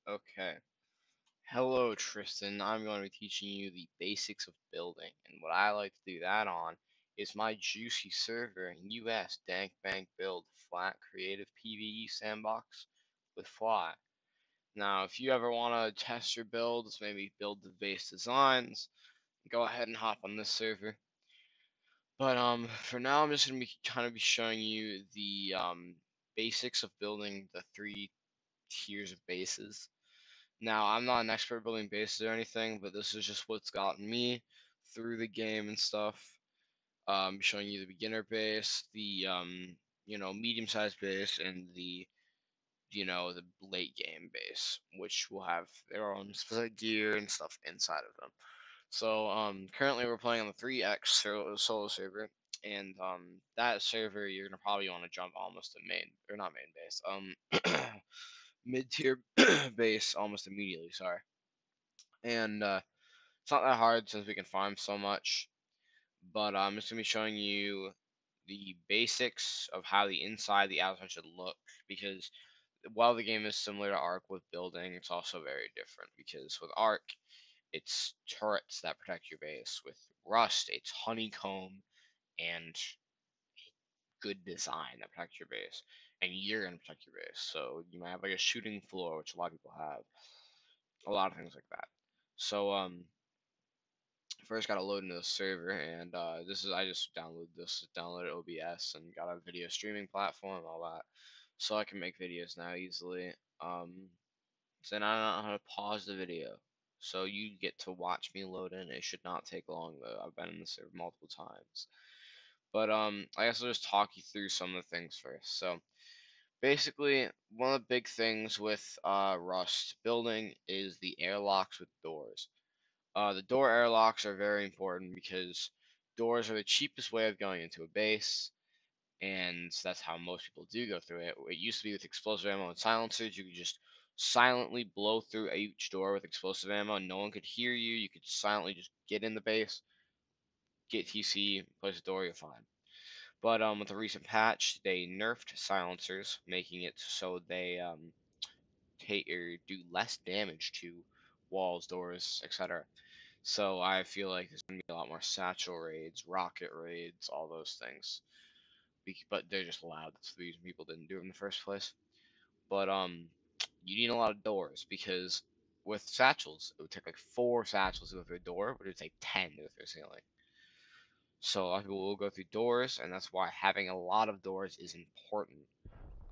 Okay. Hello, Tristan. I'm going to be teaching you the basics of building. And what I like to do that on is my juicy server, US Dank Bank Build Flat Creative PvE Sandbox with Fly. Now, if you ever want to test your builds, maybe build the base designs, go ahead and hop on this server. But for now, I'm just going to be kind of be showing you the basics of building the three tiers of bases. Now, I'm not an expert building bases or anything, but this is just what's gotten me through the game and stuff. Showing you the beginner base, the medium-sized base, and the late game base, which will have their own specific gear and stuff inside of them. So, currently we're playing on the 3x solo server, and that server you're gonna probably want to jump almost to main or not main base, mid-tier base almost immediately. Sorry. And it's not that hard since we can farm so much. But I'm just gonna be showing you the basics of how the inside, the outside should look. Because while the game is similar to Ark with building, it's also very different. Because with Ark, it's turrets that protect your base. With Rust, it's honeycomb and good design that protect your base. And you're gonna protect your base. So you might have like a shooting floor, which a lot of people have. A lot of things like that. So first got to load into the server, and this is I just downloaded OBS and got a video streaming platform, all that, so I can make videos now easily. So now I know how to pause the video, so you get to watch me load in. It should not take long though. I've been in the server multiple times, but I guess I'll just talk you through some of the things first. So basically, one of the big things with Rust building is the airlocks with doors. The door airlocks are very important because doors are the cheapest way of going into a base, and that's how most people do go through it. It used to be with explosive ammo and silencers. You could just silently blow through each door with explosive ammo, and no one could hear you. You could silently just get in the base, get TC, place a door, you're fine. But with the recent patch, they nerfed silencers, making it so they take or do less damage to walls, doors, etc. So I feel like there's gonna be a lot more satchel raids, rocket raids, all those things. But they're just allowed. That's the reason people didn't do it in the first place. But you need a lot of doors because with satchels, it would take like 4 satchels to go through a door, but it would take 10 to go through a ceiling. So a lot of people will go through doors, and that's why having a lot of doors is important.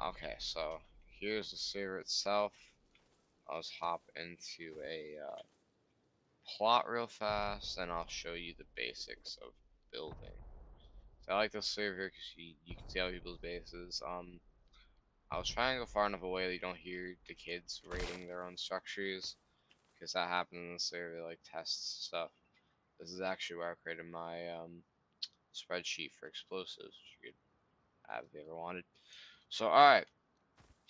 Okay, so here's the server itself. I'll just hop into a plot real fast, and I'll show you the basics of building. So I like this server because you can see other people's bases. I was trying to go far enough away that you don't hear the kids raiding their own structures, because that happened in the server, like tests stuff. This is actually where I created my spreadsheet for explosives, which you could have if you ever wanted. So alright,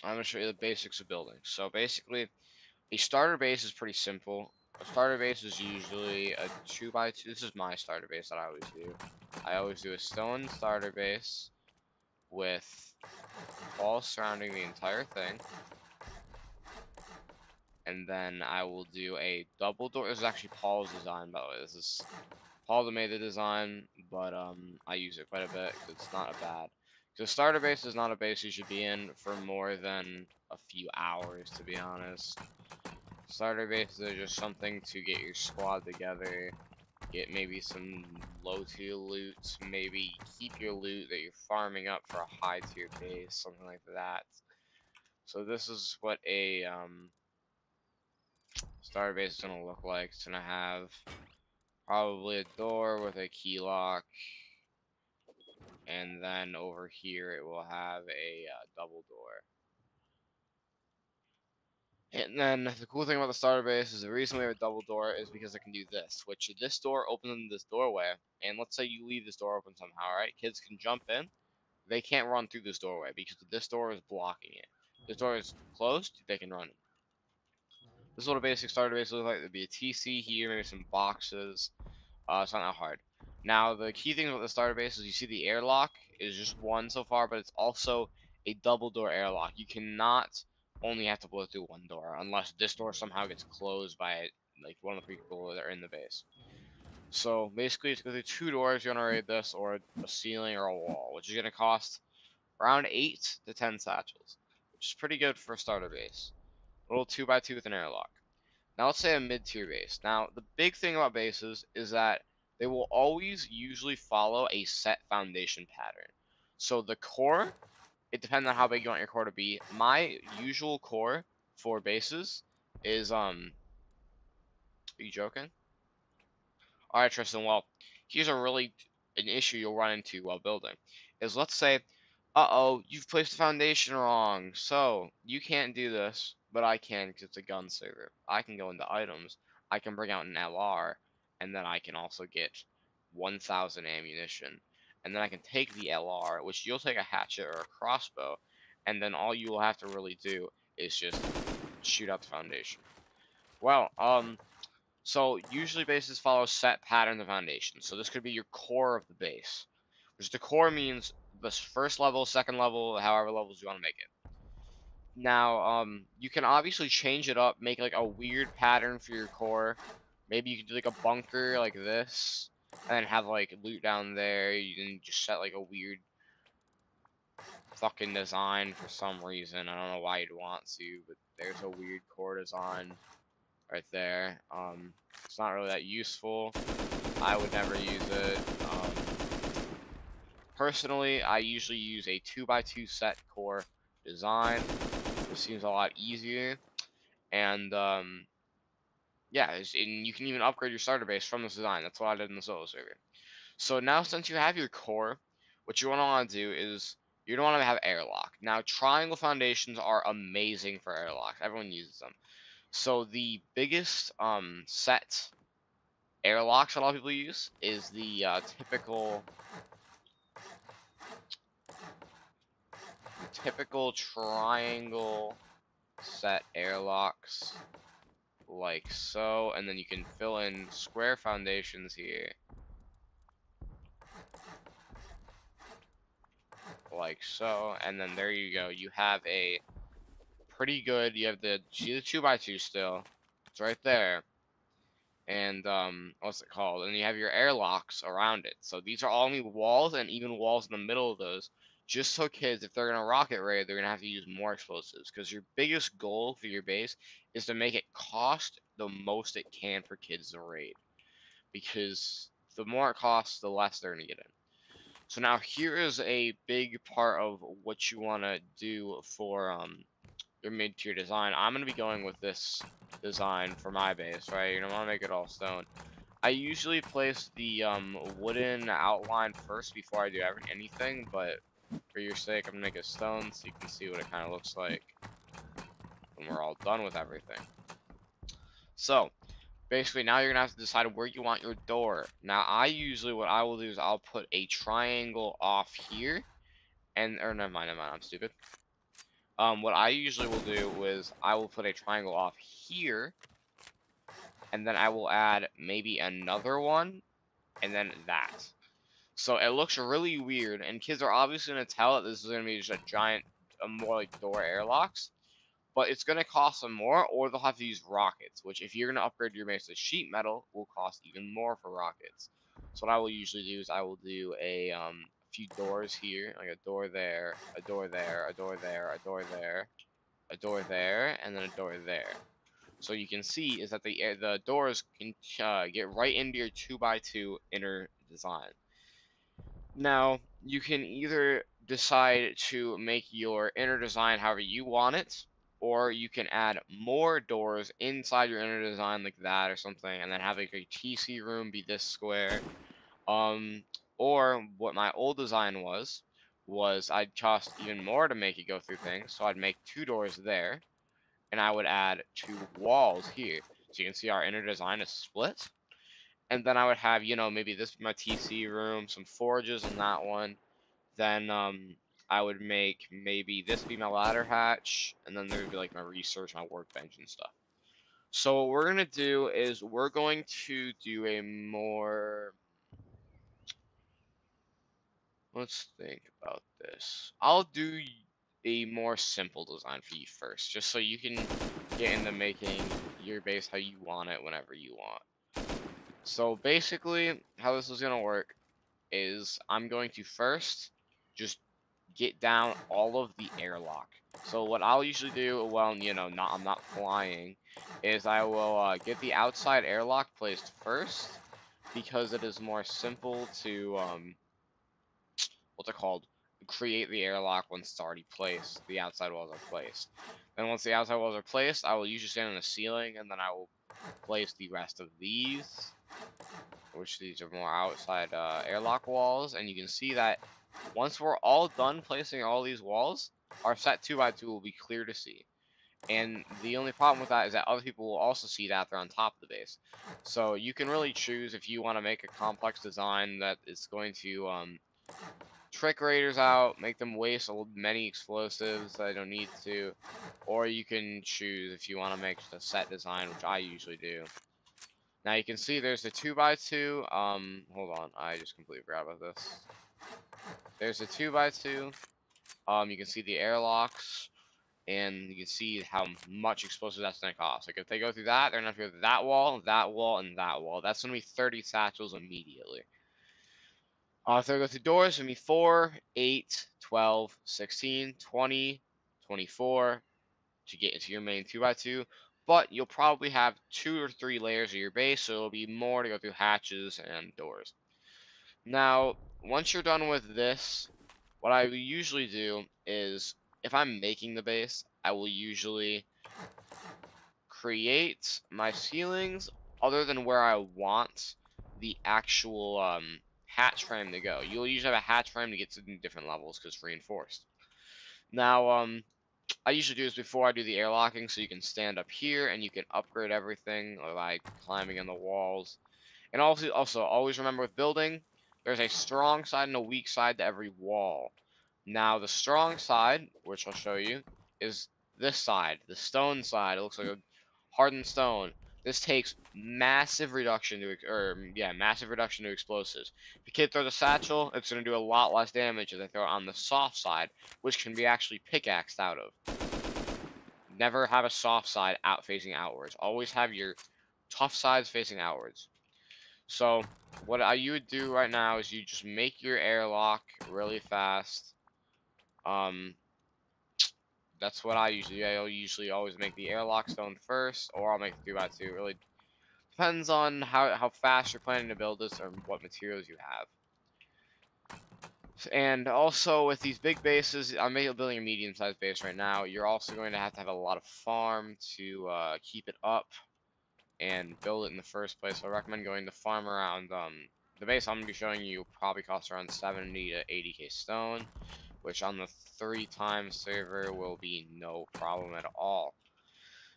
I'm gonna show you the basics of building. So basically, a starter base is pretty simple. A starter base is usually a 2x2. This is my starter base that I always do. I always do a stone starter base with walls surrounding the entire thing. And then I will do a double door. This is actually Paul's design, by the way. This is Paul that made the design, but I use it quite a bit because it's not a bad. So starter base is not a base you should be in for more than a few hours, to be honest. Starter bases are just something to get your squad together, get maybe some low tier loot, maybe keep your loot that you're farming up for a high tier base, something like that. So this is what a starter base is gonna look like. It's gonna have probably a door with a key lock, and then over here it will have a double door. And then the cool thing about the starter base is the reason we have a double door is because it can do this, which this door opens in this doorway, and let's say you leave this door open somehow, right? Kids can jump in. They can't run through this doorway because this door is blocking it. This door is closed, they can run. This is what a basic starter base looks like. There'd be a TC here, maybe some boxes. It's not that hard. Now, the key thing about the starter base is you see the airlock is just one so far, but it's also a double door airlock. You cannot only have to blow through one door, unless this door somehow gets closed by like one of the people that are in the base. So basically, it's going to be two doors. You're going to raid this, or a ceiling, or a wall, which is going to cost around 8 to 10 satchels, which is pretty good for a starter base. A little 2x2 with an airlock. Now let's say a mid-tier base. Now the big thing about bases is that they will always usually follow a set foundation pattern. So the core, it depends on how big you want your core to be. My usual core for bases is are you joking? Alright, Tristan, well, here's an issue you'll run into while building. Is let's say, uh-oh, you've placed the foundation wrong, so you can't do this, but I can because it's a gun server. I can go into items, I can bring out an LR, and then I can also get 1,000 ammunition. And then I can take the LR, which you'll take a hatchet or a crossbow, and then all you will have to really do is just shoot out the foundation. Well, so usually bases follow set patterns of foundation. So this could be your core of the base, which the core means the first level, second level, however levels you want to make it. Now, you can obviously change it up, make like a weird pattern for your core. Maybe you could do like a bunker like this, and then have like loot down there. You can just set like a weird fucking design for some reason. I don't know why you'd want to, but there's a weird core design right there. It's not really that useful. I would never use it. Personally, I usually use a 2x2 set core design. It seems a lot easier, and yeah, and you can even upgrade your starter base from this design. That's what I did in the solo server. So now, since you have your core, what you want to do is you don't want to have airlock. Now, triangle foundations are amazing for airlocks. Everyone uses them. So the biggest set airlocks that a lot of people use is the typical triangle set airlocks like so, and then you can fill in square foundations here like so, and then there you go. You have a pretty good, you have the 2x2 still, it's right there, and what's it called, and you have your airlocks around it. So these are all new walls, and even walls in the middle of those, just so kids, if they're gonna rocket raid, they're gonna have to use more explosives, because your biggest goal for your base is to make it cost the most it can for kids to raid, because the more it costs, the less they're gonna get in. So now here is a big part of what you want to do for your mid-tier design. I'm going to be going with this design for my base, right? You don't want to make it all stone. I usually place the wooden outline first before I do anything, but for your sake, I'm going to make it stone so you can see what it kind of looks like when we're all done with everything. So, basically, now you're going to have to decide where you want your door. Now, what I will do is I'll put a triangle off here, or never mind, I'm stupid. What I usually will do is I will put a triangle off here, and then I will add maybe another one, and then that. So it looks really weird, and kids are obviously going to tell that this is going to be just a giant, more like door airlocks, but it's going to cost them more, or they'll have to use rockets, which if you're going to upgrade your base to sheet metal, will cost even more for rockets. So what I will usually do is I will do a few doors here, like a door there, a door there, a door there, a door there, a door there, and then a door there. So you can see is that the doors can get right into your 2x2 inner design. Now, you can either decide to make your inner design however you want it, or you can add more doors inside your inner design like that or something, and then have like a TC room be this square. Or what my old design was I'd cost even more to make it go through things, so I'd make 2 doors there, and I would add 2 walls here. So you can see our inner design is split. And then I would have, maybe this be my TC room, some forges in that one. Then I would make maybe this be my ladder hatch, and then there would be like my research, my workbench and stuff. So what we're gonna do is we're going to do a more. Let's think about this. a more simple design for you first, just so you can get into making your base how you want it whenever you want. So basically, how this is gonna work is I'm going to first just get down all of the airlock. So what I'll usually do, well, you know, I'm not flying, is I will get the outside airlock placed first because it is more simple to what's it called? Create the airlock once it's already placed. The outside walls are placed. Then once the outside walls are placed, I will usually stand on the ceiling, and then I will place the rest of these, which these are more outside airlock walls. And you can see that once we're all done placing all these walls, our set 2x2 will be clear to see. And the only problem with that is that other people will also see that they're on top of the base. So you can really choose if you want to make a complex design that is going to trick raiders out, make them waste many explosives that they don't need to, or you can choose if you want to make a set design, which I usually do. Now you can see there's the 2x2. Hold on, I just completely forgot about this. There's a 2x2. You can see the airlocks, and you can see how much explosives that's gonna cost. Like if they go through that, they're gonna have to go through that wall, that wall, and that wall. That's gonna be 30 satchels immediately. If they go through doors, it's gonna be 4, 8, 12, 16, 20, 24 to get into your main 2x2. But you'll probably have 2 or 3 layers of your base, so it'll be more to go through hatches and doors. Now, once you're done with this, what I usually do is, if I'm making the base, I will usually create my ceilings other than where I want the actual hatch frame to go. You'll usually have a hatch frame to get to different levels because it's reinforced. Now, I usually do this before I do the airlocking, so you can stand up here and you can upgrade everything by climbing in the walls. And also always remember with building, there's a strong side and a weak side to every wall. Now the strong side, which I'll show you, is this side, the stone side. It looks like a hardened stone. This takes massive reduction massive reduction to explosives. If a kid throws a satchel, it's going to do a lot less damage if they throw it on the soft side, which can be actually pickaxed out of. Never have a soft side out facing outwards. Always have your tough sides facing outwards. So what you would do right now is you just make your airlock really fast. That's what I usually do. I'll usually always make the airlock stone first, or I'll make the 2x2. It really depends on how fast you're planning to build this or what materials you have. And also with these big bases, I'm building a medium-sized base right now. You're also going to have a lot of farm to keep it up and build it in the first place. So I recommend going to farm around the base I'm going to be showing you probably costs around 70 to 80k stone, which on the 3 times server will be no problem at all.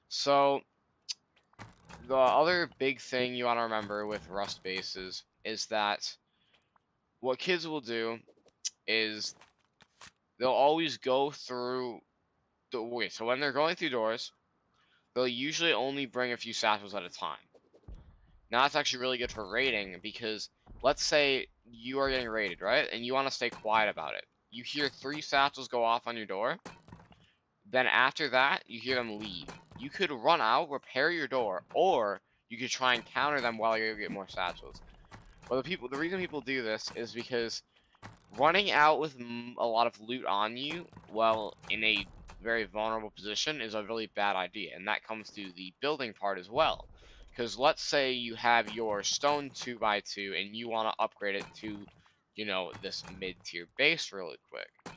So the other big thing you want to remember with Rust bases is that what kids will do is they'll always go through so when they're going through doors, they'll usually only bring a few satchels at a time. Now that's actually really good for raiding because let's say you are getting raided, right? And you want to stay quiet about it. You hear 3 satchels go off on your door. Then after that, you hear them leave. You could run out, repair your door, or you could try and counter them while you get more satchels. Well, the reason people do this is because running out with a lot of loot on you, while in a very vulnerable position, is a really bad idea, and that comes to the building part as well. Because let's say you have your stone 2x2 and you want to upgrade it to, you know, this mid-tier base really quick.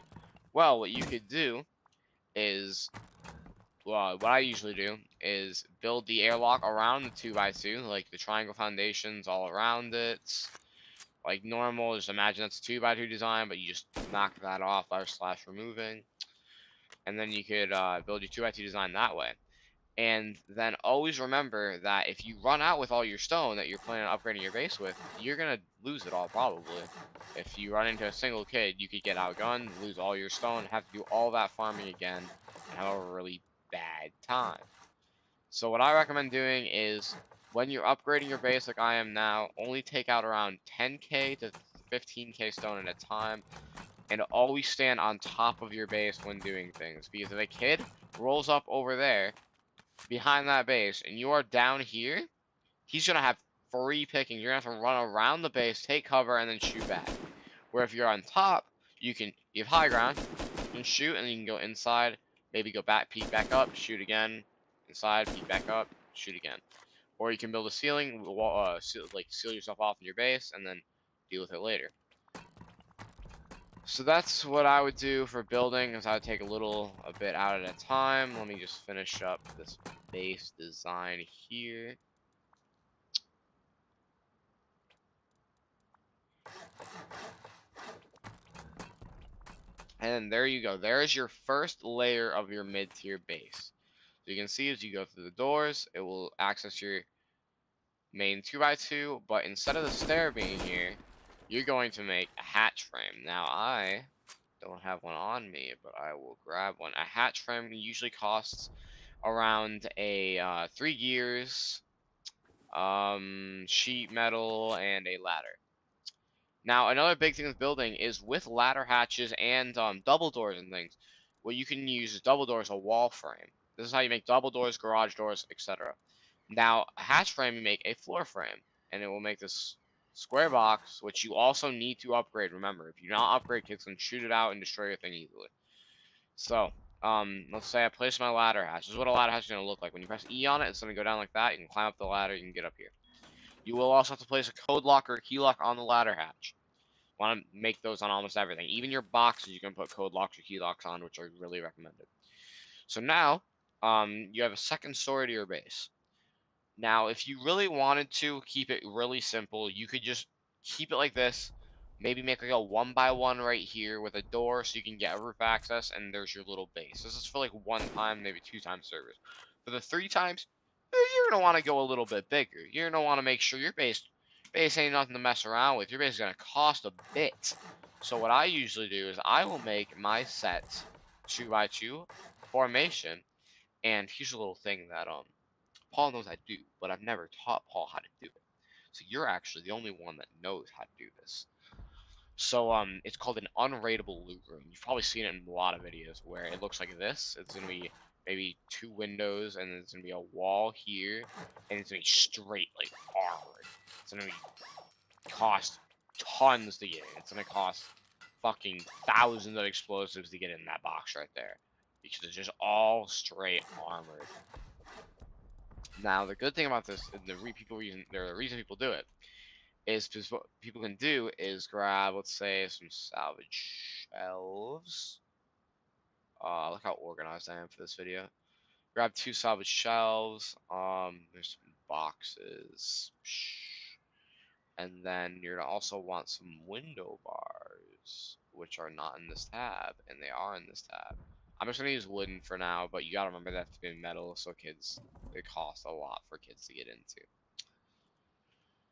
Well, what you could do is, what I usually do is build the airlock around the 2x2, like the triangle foundations all around it. Like normal, just imagine that's a 2x2 design, but you just knock that off by removing. And then you could build your 2x2 design that way. And then always remember that if you run out with all your stone that you're planning on upgrading your base with, you're going to lose it all probably. If you run into a single kid, you could get outgunned, lose all your stone, have to do all that farming again, and have a really bad time. So what I recommend doing is, when you're upgrading your base like I am now, only take out around 10k to 15k stone at a time. and always stand on top of your base when doing things. Because if a kid rolls up over there behind that base and you are down here, he's gonna have free pickings. You're gonna have to run around the base, take cover, and then shoot back. Where if you're on top, you have high ground, you can shoot, and you can go inside, maybe go back, peek back up, shoot again, inside, peek back up, shoot again. Or you can build a ceiling, seal yourself off in your base, and then deal with it later. So that's what I would do for building, is I would take a bit out at a time. Let me just finish up this base design here. And there you go. There is your first layer of your mid-tier base. So you can see as you go through the doors, it will access your main 2x2, but instead of the stair being here, you're going to make a hatch frame. Now I don't have one on me, but I will grab one. A hatch frame usually costs around a 3 gears, sheet metal, and a ladder. Now, another big thing with building is with ladder hatches and double doors and things, what you can use is double doors, a wall frame. This is how you make double doors, garage doors, etc. Now, a hatch frame, you make a floor frame, and it will make this square box, which you also need to upgrade. Remember, if you not upgrade, kids can shoot it out and destroy your thing easily. So, let's say I place my ladder hatch. This is what a ladder hatch is going to look like. When you press E on it, it's going to go down like that. You can climb up the ladder, you can get up here. You will also have to place a code lock or a key lock on the ladder hatch. Want to make those on almost everything. Even your boxes, you can put code locks or key locks on, which are really recommended. So now, you have a second story to your base. Now, if you really wanted to keep it really simple, you could just keep it like this. Maybe make like a 1x1 right here with a door so you can get roof access, and there's your little base. This is for like 1 time, maybe 2 times servers. For the 3 times, you're gonna want to go a little bit bigger. You're gonna want to make sure your base ain't nothing to mess around with. Your base is gonna cost a bit. So what I usually do is I will make my set 2x2 formation, and here's a little thing that Paul knows I do, but I've never taught Paul how to do it. So you're actually the only one that knows how to do this. So it's called an unraidable loot room. You've probably seen it in a lot of videos where it looks like this. It's gonna be maybe 2 windows, and there's gonna be a wall here, and it's gonna be straight like armored. It's gonna be cost tons to get in. It's gonna cost fucking thousands of explosives to get in that box right there, because it's just all straight armored. Now the good thing about this, and the reason people do it, is because what people can do is grab, let's say, some salvage shelves. Look how organized I am for this video. Grab 2 salvage shelves. There's some boxes, and then you're gonna also want some window bars, which are not in this tab, and they are in this tab. I'm just gonna use wooden for now, but you gotta remember that to be metal, so it costs a lot for kids to get into.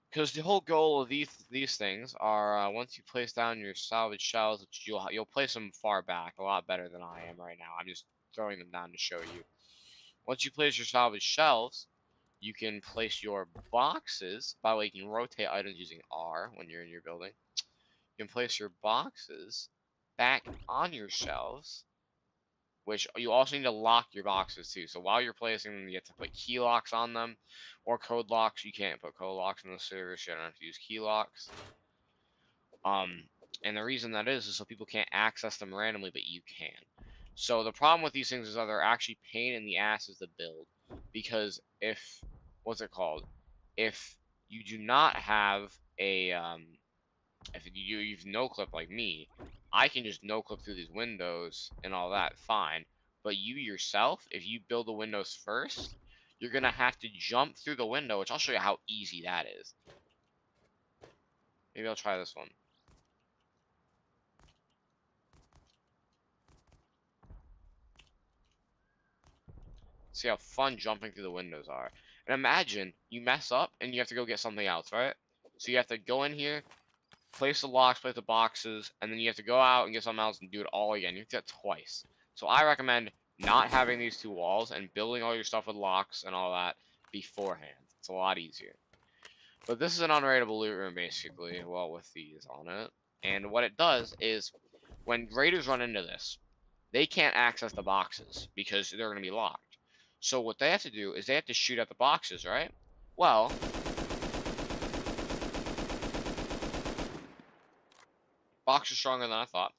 Because the whole goal of these things are once you place down your salvage shells, which you'll place them far back, a lot better than I am right now. I'm just throwing them down to show you. Once you place your salvage shelves, you can place your boxes. By the way, you can rotate items using R when you're in your building. You can place your boxes back on your shelves, which you also need to lock your boxes too. So while you're placing them, you have to put key locks on them, or code locks. You can't put code locks in the server, so you don't have to use key locks. And the reason that is so people can't access them randomly, but you can. So the problem with these things is that they're actually pain in the asses to build, because if you do not have a if you've no clip like me, I can just no clip through these windows and all that, fine. But you yourself, if you build the windows first, you're gonna have to jump through the window, which I'll show you how easy that is. Maybe I'll try this one. See how fun jumping through the windows are. And imagine you mess up and you have to go get something else, right? So you have to go in here, place the locks, place the boxes, and then you have to go out and get something else and do it all again. You have to do it twice. So I recommend not having these 2 walls and building all your stuff with locks and all that beforehand. It's a lot easier. But this is an unraidable loot room, basically, well, with these on it. And what it does is, when raiders run into this, they can't access the boxes because they're going to be locked. So what they have to do is they have to shoot at the boxes, right? Well, box is stronger than I thought.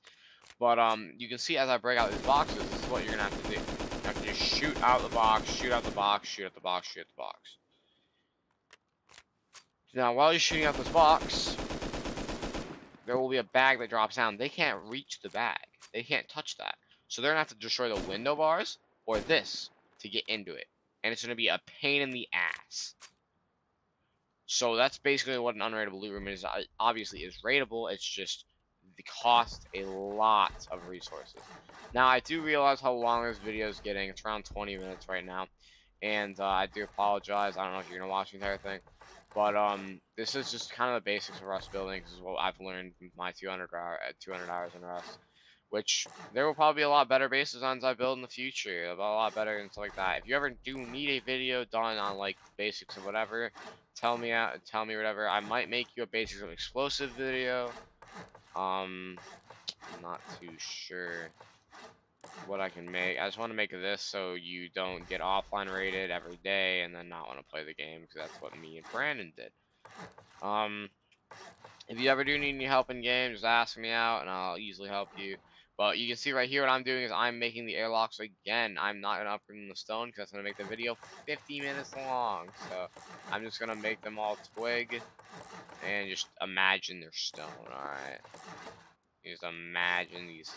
But you can see as I break out these boxes, this is what you're gonna have to do. You have to just shoot out the box, shoot out the box, shoot out the box, shoot out the box. Now, while you're shooting out this box, there will be a bag that drops down. They can't reach the bag. They can't touch that. So they're gonna have to destroy the window bars or this to get into it. And it's gonna be a pain in the ass. So that's basically what an unraidable loot room is. Obviously, is raidable. It's just they cost a lot of resources. Now, I do realize how long this video is getting. It's around 20 minutes right now. And I do apologize. I don't know if you're going to watch the entire thing. But this is just kind of the basics of Rust building. This is what I've learned from my 200 hours in Rust. Which, there will probably be a lot better base designs I build in the future. A lot better and stuff like that. If you ever do need a video done on, like, basics of whatever, tell me whatever. I might make you a basics of explosive video. I'm not too sure what I can make. I just want to make this so you don't get offline rated every day and then not want to play the game, because that's what me and Brandon did. If you ever do need any help in game, just ask me out and I'll easily help you. But you can see right here what I'm doing is I'm making the airlocks again. I'm not going to upgrade the stone because that's going to make the video 50 minutes long. So I'm just going to make them all twig and just imagine they're stone. Alright. Just imagine these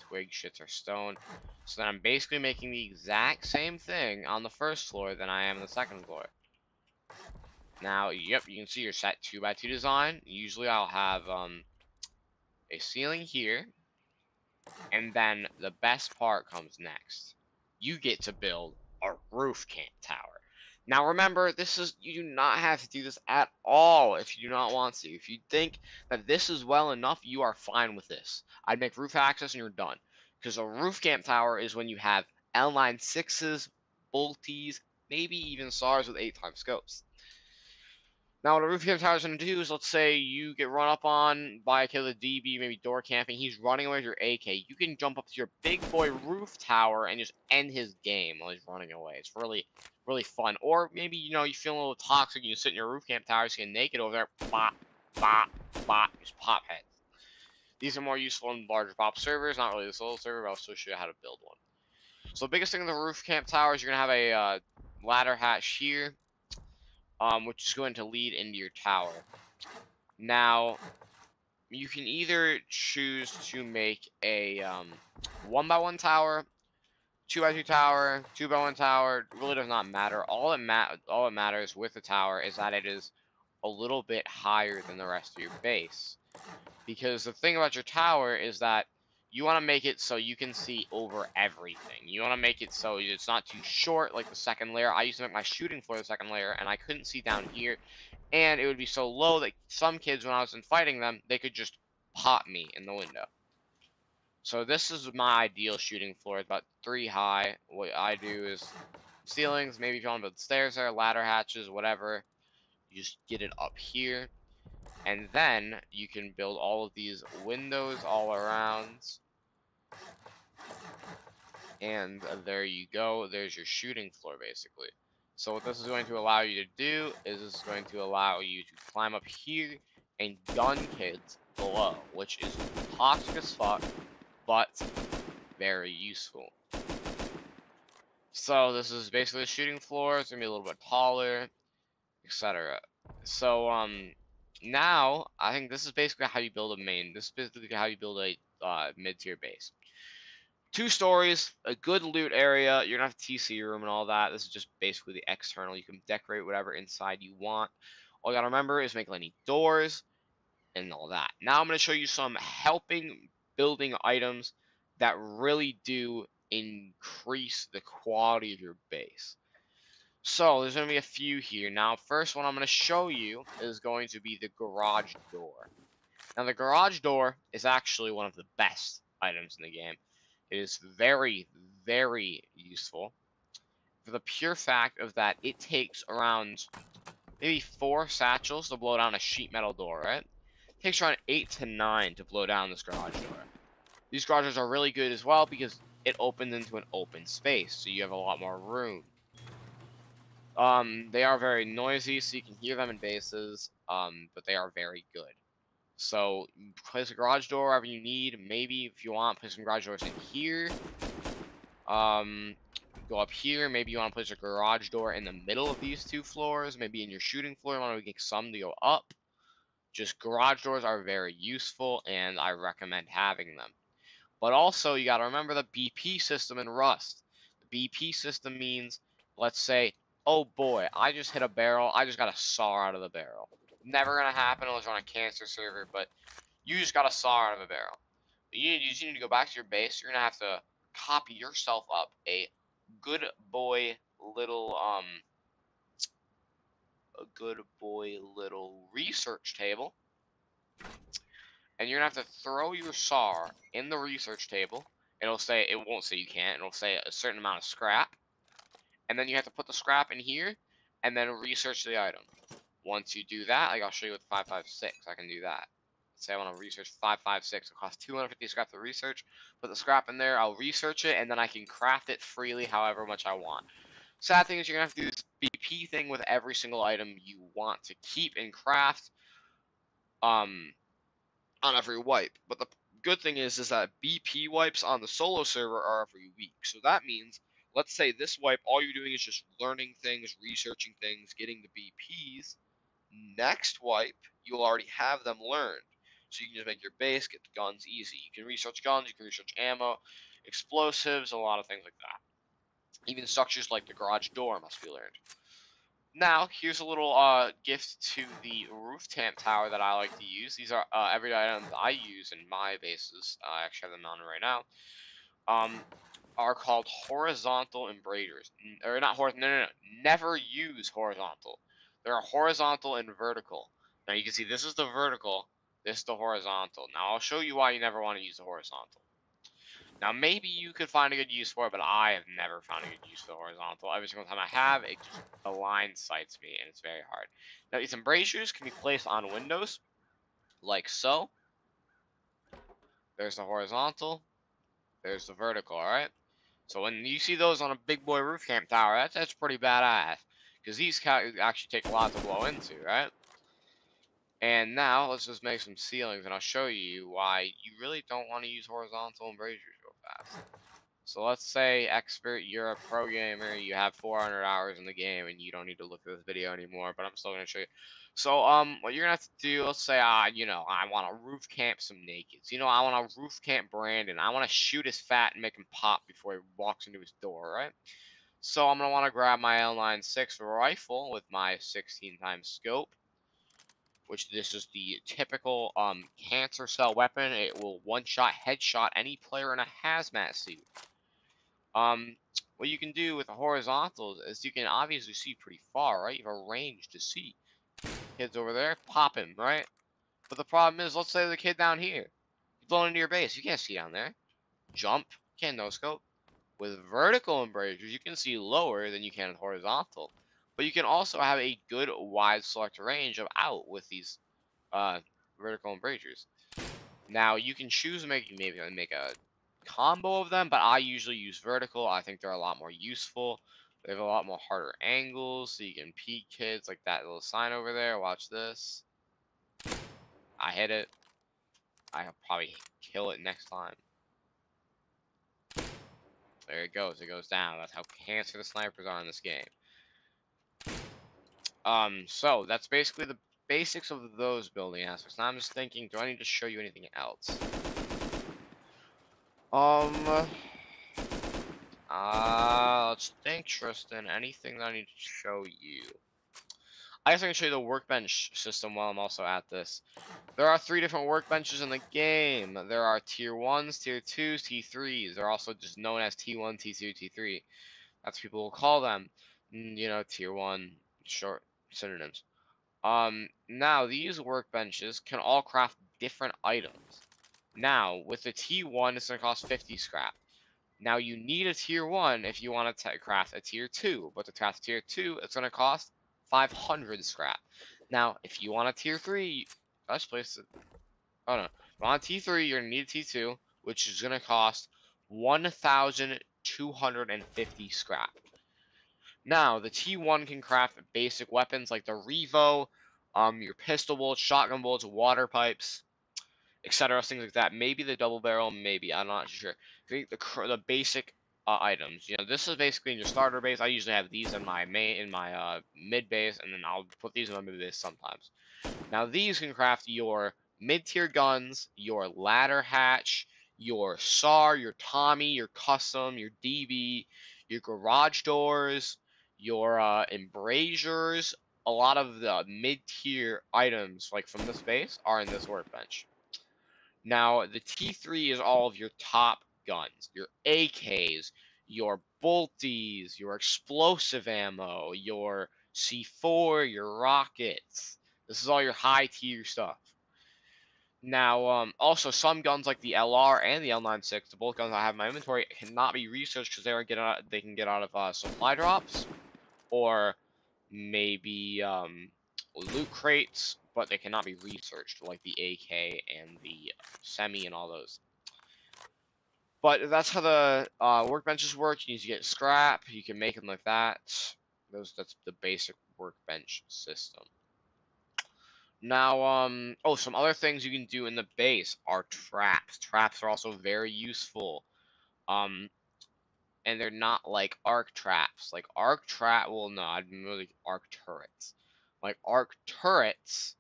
twig shits are stone. So then I'm basically making the exact same thing on the first floor than I am on the second floor. Now, yep, you can see your set 2x2 design. Usually I'll have a ceiling here. And then the best part comes next. You get to build a roof camp tower. Now remember, you do not have to do this at all if you do not want to. If you think that this is well enough, you are fine with this. I'd make roof access and you're done. Because a roof camp tower is when you have L9 6s, bolties, maybe even SARs with 8x scopes. Now, what a roof camp tower is going to do is, let's say you get run up on by a killer DB, maybe door camping. He's running away with your AK. You can jump up to your big boy roof tower and just end his game while he's running away. It's really, really fun. Or maybe, you know, you feel a little toxic. You sit in your roof camp tower, just get naked over there. Bop, bop, bop. Just pop heads. These are more useful in larger pop servers. Not really this little server, but I'll still show you how to build one. So the biggest thing in the roof camp tower is you're going to have a ladder hatch here. Which is going to lead into your tower. Now, you can either choose to make a 1x1 tower, 2x2 tower, 2x1 tower. It really does not matter. All it matters with the tower is that it is a little bit higher than the rest of your base. Because the thing about your tower is that you want to make it so you can see over everything. You want to make it so it's not too short like the second layer. I used to make my shooting floor the second layer, and I couldn't see down here. And it would be so low that some kids, when I was fighting them, they could just pop me in the window. So this is my ideal shooting floor. It's about 3 high. What I do is ceilings, maybe if you want to build stairs there, ladder hatches, whatever. You just get it up here. And then you can build all of these windows all around. And there you go. There's your shooting floor, basically. So what this is going to allow you to do is it's going to allow you to climb up here and gun kids below, which is toxic as fuck, but very useful. So this is basically the shooting floor. It's going to be a little bit taller, etc. So, now, I think this is basically how you build a main. This is basically how you build a mid-tier base. 2 stories, a good loot area. You're going to have a TC room and all that. This is just basically the external. You can decorate whatever inside you want. All you got to remember is make any doors and all that. Now I'm going to show you some helping building items that really do increase the quality of your base. So, there's going to be a few here. Now, first one I'm going to show you is going to be the garage door. Now, the garage door is actually one of the best items in the game. It is very, very useful for the pure fact of that it takes around maybe 4 satchels to blow down a sheet metal door, right? It takes around 8 to 9 to blow down this garage door. These garage doors are really good as well because it opens into an open space, so you have a lot more room. They are very noisy, so you can hear them in bases, but they are very good. So place a garage door wherever you need. Maybe if you want, place some garage doors in here. Go up here. Maybe you want to place a garage door in the middle of these two floors. Maybe in your shooting floor, you want to get some to go up. Just garage doors are very useful, and I recommend having them. But also, you got to remember the BP system in Rust. The BP system means, let's say, oh boy, I just hit a barrel. I just got a saw out of the barrel. Never gonna happen unless you're on a cancer server, but you just got a saw out of a barrel. You just need to go back to your base. You're gonna have to copy yourself up a good boy little research table, and you're gonna have to throw your saw in the research table. It won't say you can't. It'll say a certain amount of scrap, and then you have to put the scrap in here, and then research the item. Once you do that, like I'll show you with 556, I can do that. Let's say I want to research 556. It costs 250 scrap to research. Put the scrap in there. I'll research it, and then I can craft it freely, however much I want. Sad thing is you're gonna have to do this BP thing with every single item you want to keep and craft. On every wipe. But the good thing is that BP wipes on the solo server are every week. So that means, let's say this wipe, all you're doing is just learning things, researching things, getting the BPs. Next wipe, you'll already have them learned. So you can just make your base, get the guns easy. You can research guns, you can research ammo, explosives, a lot of things like that. Even structures like the garage door must be learned. Now, here's a little gift to the roof tamp tower that I like to use. These are everyday items I use in my bases. I actually have them on right now. Are called horizontal embrasures. Or not horizontal, no. Never use horizontal. There are horizontal and vertical. Now, you can see this is the vertical, this is the horizontal. Now, I'll show you why you never want to use the horizontal. Now, maybe you could find a good use for it, but I have never found a good use for the horizontal. Every single time I have, it just blindsides me, and it's very hard. Now, these embrasures can be placed on windows, like so. There's the horizontal. There's the vertical, alright? So when you see those on a big boy roof camp tower, that's pretty badass. Because these actually take a lot to blow into, right? And now, let's just make some ceilings, and I'll show you why you really don't want to use horizontal embrasures real fast. So let's say expert, you're a pro gamer, you have 400 hours in the game, and you don't need to look at this video anymore, but I'm still going to show you. So, what you're going to have to do, let's say, I want to roof camp some nakeds. I want to roof camp Brandon. I want to shoot his fat and make him pop before he walks into his door, right? So I'm going to want to grab my L96 rifle with my 16 times scope, which this is the typical cancer cell weapon. It will one-shot, headshot any player in a hazmat suit. What you can do with the horizontals is you can obviously see pretty far, right? You have a range to see. Kid's over there, pop him, right? But the problem is, let's say there's a kid down here. He's blowing into your base. You can't see down there. Jump, can't no scope. With vertical embrasures, you can see lower than you can with horizontal. But you can also have a good wide select range of out with these vertical embrasures. Now you can choose maybe make a combo of them, but I usually use vertical. I think they're a lot more useful. They have a lot more harder angles, so you can peek kids like that little sign over there. Watch this. I hit it. I'll probably kill it next time. There it goes. It goes down. That's how cancer the snipers are in this game. So that's basically the basics of those building aspects. Now I'm just thinking, do I need to show you anything else? Let's think, Tristan. Anything that I need to show you? I guess I can show you the workbench system while I'm also at this. There are 3 different workbenches in the game. There are tier 1s, tier 2s, T3s. They're also just known as T1, T2, T3. That's what people will call them. Tier 1, short synonyms. Now these workbenches can all craft different items. Now, with the T1, it's going to cost 50 scrap. Now, you need a tier 1 if you want to craft a tier 2, but to craft tier 2, it's going to cost 500 scrap. Now, if you want a tier 3, let's place it. Oh no. If you want a T3, you're going to need a T2, which is going to cost 1,250 scrap. Now, the T1 can craft basic weapons like the Revo, your pistol bullets, shotgun bullets, water pipes, etc. Things like that. Maybe the double barrel, maybe I'm not sure. I think the basic items. You know, this is basically in your starter base. I usually have these in my mid base, and then I'll put these in my mid base sometimes. Now these can craft your mid-tier guns, your ladder hatch, your SAR, your Tommy, your custom, your DB, your garage doors, your embrasures. A lot of the mid-tier items, like from this base, are in this workbench. Now, the T3 is all of your top guns, your AKs, your bolties, your explosive ammo, your C4, your rockets. This is all your high tier stuff. Now, also some guns like the LR and the L96, the both guns I have in my inventory, cannot be researched because they can get out of supply drops or maybe loot crates, but they cannot be researched like the AK and the semi and all those. But that's how the workbenches work. You need to get scrap. You can make them like that. That's the basic workbench system. Now, oh, some other things you can do in the base are traps. Traps are also very useful. Um, and they're not like arc traps. Like arc trap, well, no, I'd really arc turrets. Like arc turrets,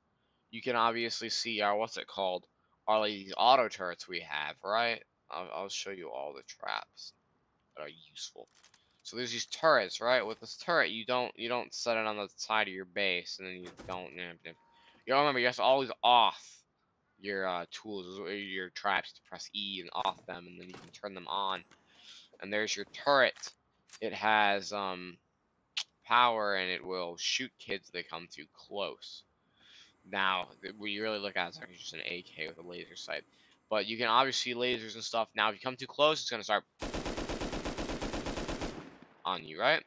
you can obviously see our what's it called? Are like these auto turrets we have, right? I'll show you all the traps that are useful. So there's these turrets, right? With this turret, you don't set it on the side of your base, and then you don't. You remember you have to always off your tools, your traps to press E and off them, and then you can turn them on. And there's your turret. It has power, and it will shoot kids that come too close. Now, when you really look at it, it's actually just an AK with a laser sight. But you can obviously see lasers and stuff. Now, if you come too close, it's gonna start on you, right?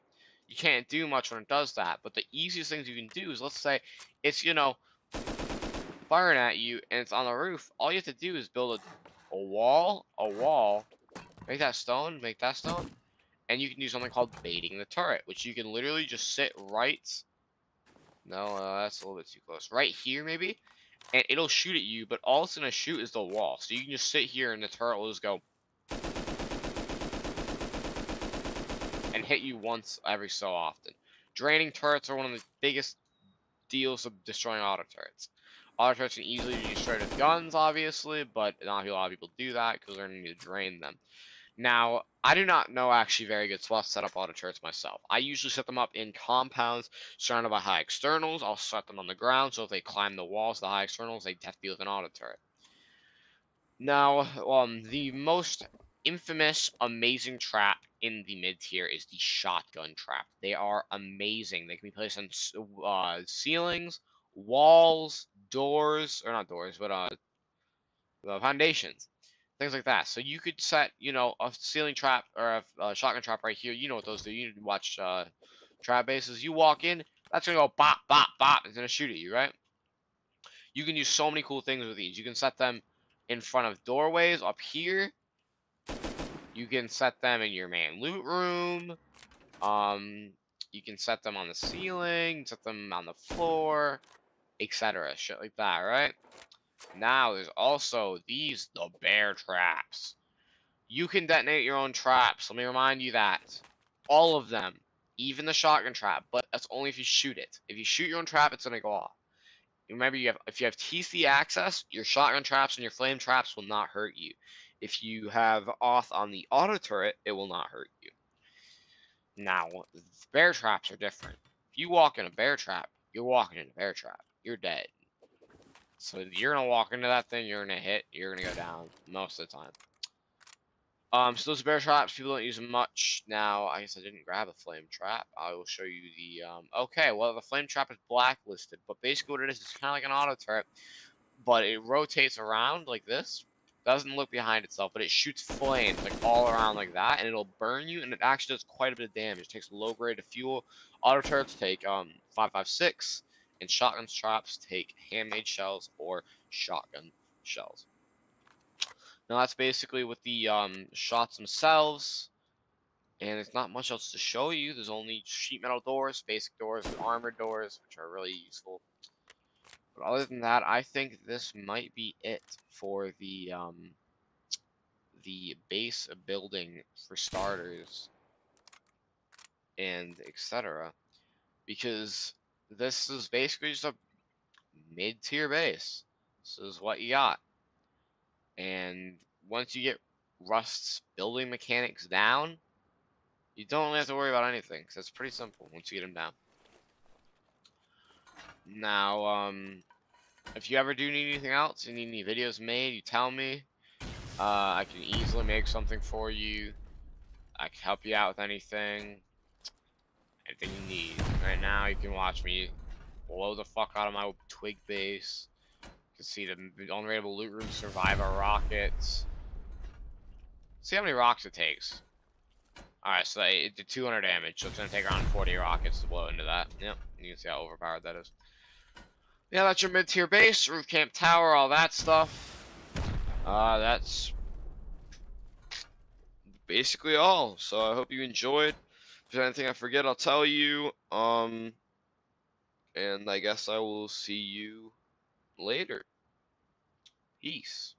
You can't do much when it does that. But the easiest things you can do is, let's say, it's firing at you, and it's on the roof. All you have to do is build a wall, make that stone, and you can do something called baiting the turret, which you can literally just sit right. No, that's a little bit too close. Right here, maybe, and it'll shoot at you. But all it's gonna shoot is the wall. So you can just sit here, and the turret will just go and hit you once every so often. Draining turrets are one of the biggest deals of destroying auto turrets. Auto turrets can easily be destroyed with guns, obviously, but not a lot of people do that because they're going to need to drain them. Now, I do not know actually very good spots to set up auto turrets myself. I usually set them up in compounds surrounded by high externals. I'll set them on the ground, so if they climb the walls, the high externals, they have to deal with an auto turret. Now, the most infamous, amazing trap in the mid tier is the shotgun trap. They are amazing. They can be placed on ceilings, walls, doors, or not doors, but foundations, things like that. So you could set, a ceiling trap or a shotgun trap right here. You know what those do. You watch trap bases. You walk in, that's gonna go bop, bop, bop. It's gonna shoot at you, right? You can do so many cool things with these. You can set them in front of doorways up here. You can set them in your main loot room. You can set them on the ceiling, set them on the floor, etc. Shit like that, right? Now, there's also the bear traps. You can detonate your own traps. Let me remind you that. All of them. Even the shotgun trap, but that's only if you shoot it. If you shoot your own trap, it's gonna go off. Remember, if you have TC access, your shotgun traps and your flame traps will not hurt you. If you have off on the auto turret, it will not hurt you. Now, bear traps are different. If you walk in a bear trap, you're walking in a bear trap. You're dead. So you're gonna walk into that thing, you're gonna hit, you're gonna go down most of the time. So those bear traps, people don't use them much. Now, I guess I didn't grab a flame trap. I will show you the, okay, well, the flame trap is blacklisted, but basically what it is, it's kind of like an auto turret, but it rotates around like this. Doesn't look behind itself, but it shoots flames, like, all around like that, and it'll burn you, and it actually does quite a bit of damage. It takes low grade of fuel. Auto turrets take, 5.56, and shotgun traps take handmade shells or shotgun shells. Now that's basically with the shots themselves, and there's not much else to show you. There's only sheet metal doors, basic doors, and armored doors, which are really useful. But other than that, I think this might be it for the base building for starters and etc. Because this is basically just a mid-tier base. This is what you got. And once you get Rust's building mechanics down, you don't really have to worry about anything, because it's pretty simple once you get them down. Now, if you ever do need anything else, you need any videos made, you tell me. I can easily make something for you. I can help you out with anything you need. Right now, you can watch me blow the fuck out of my twig base. You can see the unrateable loot room survive our rockets. See how many rocks it takes. Alright, so it did 200 damage, so it's gonna take around 40 rockets to blow into that. Yep, you can see how overpowered that is. Yeah, that's your mid-tier base, roof camp tower, all that stuff. That's basically all. So I hope you enjoyed. If there's anything I forget, I'll tell you. And I guess I will see you later. Peace.